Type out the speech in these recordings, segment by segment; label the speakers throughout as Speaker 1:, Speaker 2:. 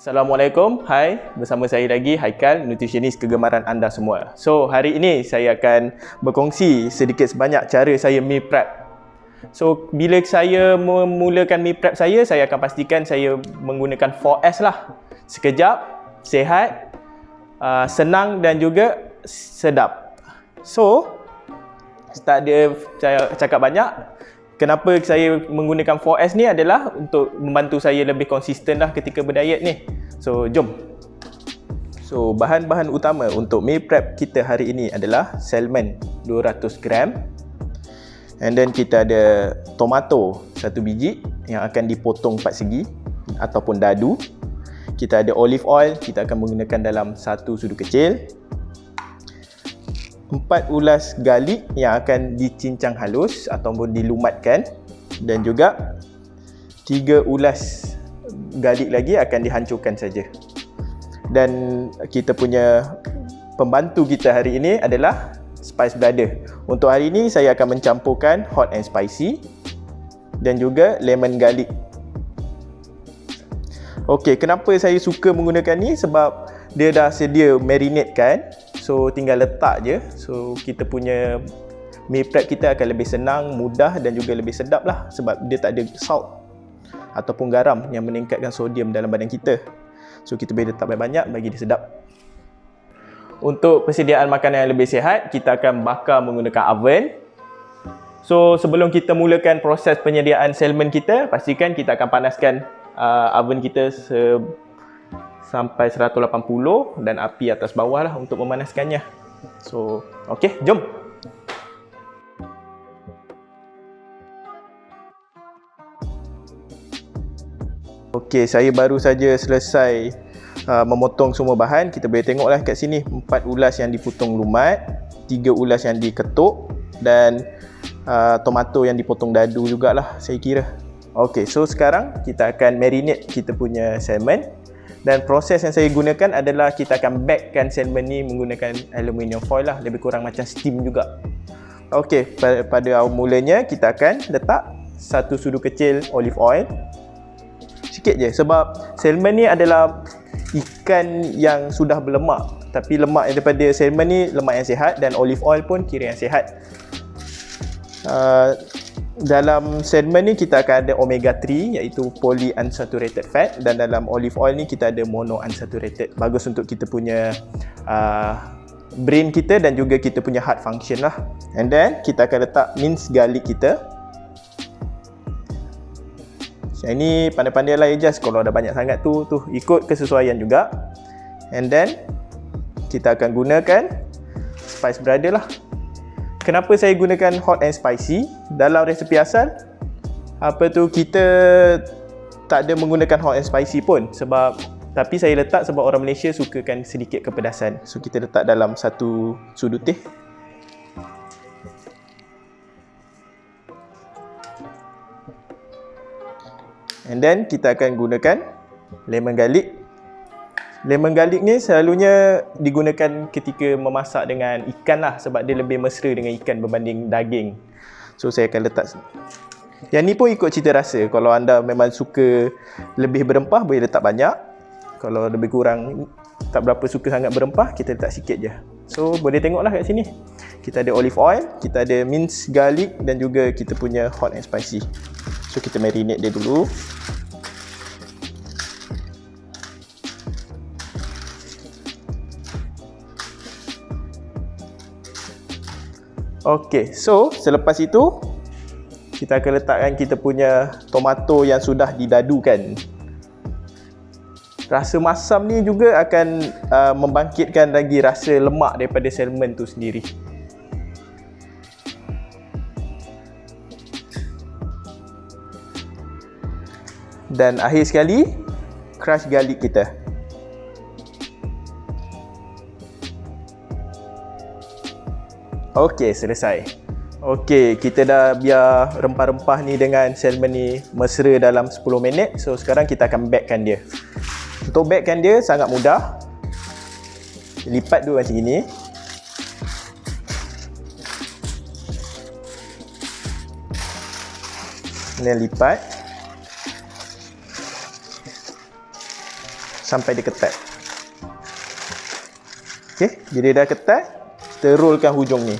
Speaker 1: Assalamualaikum, hai, bersama saya lagi Haikal, nutritionist kegemaran anda semua. So, hari ini saya akan berkongsi sedikit sebanyak cara saya meal prep. So, bila saya memulakan meal prep saya akan pastikan saya menggunakan 4S lah. Sekejap, sihat, senang dan juga sedap. So, tak ada saya cakap banyak. Kenapa saya menggunakan 4S ni adalah untuk membantu saya lebih konsisten lah ketika berdiet ni. So, jom. So, bahan-bahan utama untuk meal prep kita hari ini adalah salmon 200 gram. And then kita ada tomato 1 biji yang akan dipotong 4 segi ataupun dadu. Kita ada olive oil, kita akan menggunakan dalam 1 sudu kecil. 4 ulas garlic yang akan dicincang halus ataupun dilumatkan, dan juga 3 ulas garlic lagi akan dihancurkan saja. Dan kita punya pembantu kita hari ini adalah spice blender. Untuk hari ini saya akan mencampurkan hot and spicy dan juga lemon garlic. Okey, kenapa saya suka menggunakan ni? Sebab dia dah sedia marinate kan. So, tinggal letak je. So, kita punya meal prep kita akan lebih senang, mudah dan juga lebih sedap lah. Sebab dia tak ada salt ataupun garam yang meningkatkan sodium dalam badan kita. So, kita boleh letak banyak-banyak bagi dia sedap. Untuk persediaan makanan yang lebih sihat, kita akan bakar menggunakan oven. So, sebelum kita mulakan proses penyediaan salmon kita, pastikan kita akan panaskan oven kita sampai 180 dan api atas bawah lah untuk memanaskannya. So, okey, jom. Okey, saya baru saja selesai memotong semua bahan. Kita boleh tengoklah kat sini 4 ulas yang dipotong lumat, 3 ulas yang diketuk dan tomato yang dipotong dadu jugalah saya kira. Okey, so sekarang kita akan marinate kita punya salmon. Dan proses yang saya gunakan adalah kita akan bagkan salmon ni menggunakan aluminium foil lah, lebih kurang macam steam juga. Okey, pada awal mulanya kita akan letak 1 sudu kecil olive oil. Sikit je, sebab salmon ni adalah ikan yang sudah berlemak. Tapi lemak daripada salmon ni lemak yang sihat, dan olive oil pun kira yang sihat. Dalam salmon ni kita akan ada omega 3 iaitu polyunsaturated fat, dan dalam olive oil ni kita ada monounsaturated. Bagus untuk kita punya brain kita dan juga kita punya heart function lah. And then kita akan letak minced garlic kita. Yang ni pandai-pandai lah adjust, kalau ada banyak sangat tu ikut kesesuaian juga. And then kita akan gunakan spice blender lah. Kenapa saya gunakan hot and spicy? Dalam resepi asal kita tak ada menggunakan hot and spicy pun, tapi saya letak sebab orang Malaysia sukakan sedikit kepedasan. So kita letak dalam 1 sudu teh. And then kita akan gunakan lemon garlic. Lemon garlic ni selalunya digunakan ketika memasak dengan ikan lah, sebab dia lebih mesra dengan ikan berbanding daging. So saya akan letak. Yang ni pun ikut cita rasa. Kalau anda memang suka lebih berempah, boleh letak banyak. Kalau lebih kurang tak berapa suka sangat berempah, kita letak sikit je. So boleh tengoklah kat sini. Kita ada olive oil, kita ada minced garlic dan juga kita punya hot and spicy. So kita marinate dia dulu. Okey, so selepas itu kita akan letakkan kita punya tomato yang sudah didadukan. Rasa masam ni juga akan membangkitkan lagi rasa lemak daripada salmon tu sendiri. Dan akhir sekali, crush garlic kita. Okey, selesai. Okey, kita dah biar rempah-rempah ni dengan salmon ni mesra dalam 10 minit. So sekarang kita akan bagkan dia. Untuk bagkan dia sangat mudah. Lipat dulu macam ini. Kemudian lipat. sampai dia ketat. Okey, bila dah ketat, kita rollkan hujung ni.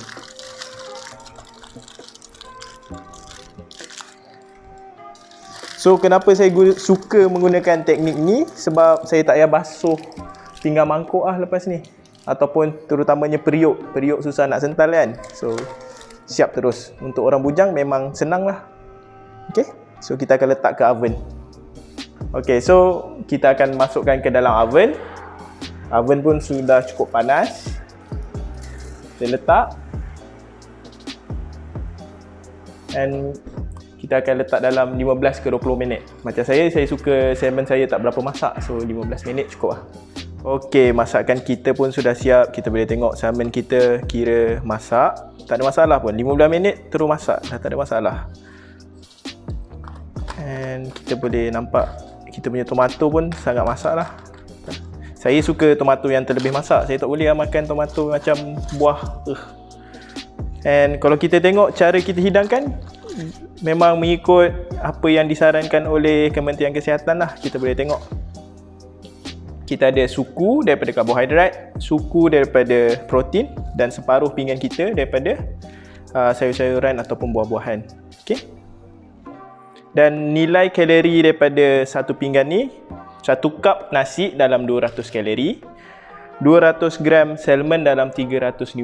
Speaker 1: So kenapa saya suka menggunakan teknik ni? Sebab saya tak payah basuh pinggan mangkuk lepas ni. Ataupun terutamanya periuk. Periuk susah nak sental kan. So siap terus. Untuk orang bujang memang senang lah. Okay, so kita akan letak ke oven. Okay, so kita akan masukkan ke dalam oven. Oven pun sudah cukup panas. Kita letak. And kita akan letak dalam 15 ke 20 minit. Macam saya suka salmon saya tak berapa masak. So 15 minit cukup lah. Okey, masakan kita pun sudah siap. Kita boleh tengok salmon kita kira masak. Tak ada masalah pun. 15 minit terus masak. Dah tak ada masalah. And kita boleh nampak kita punya tomato pun sangat masak lah. Saya suka tomato yang terlebih masak. Saya tak boleh makan tomato macam buah. And kalau kita tengok cara kita hidangkan, memang mengikut apa yang disarankan oleh Kementerian Kesihatan lah. Kita boleh tengok kita ada suku daripada karbohidrat, suku daripada protein, dan separuh pinggan kita daripada sayur-sayuran ataupun buah-buahan. Okay? Dan nilai kalori daripada satu pinggan ni, satu cup nasi dalam 200 kalori, 200 gram salmon dalam 350,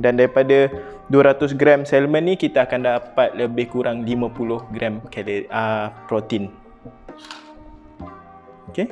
Speaker 1: dan daripada 200 gram salmon ni kita akan dapat lebih kurang 50 gram kalori protein. Okay?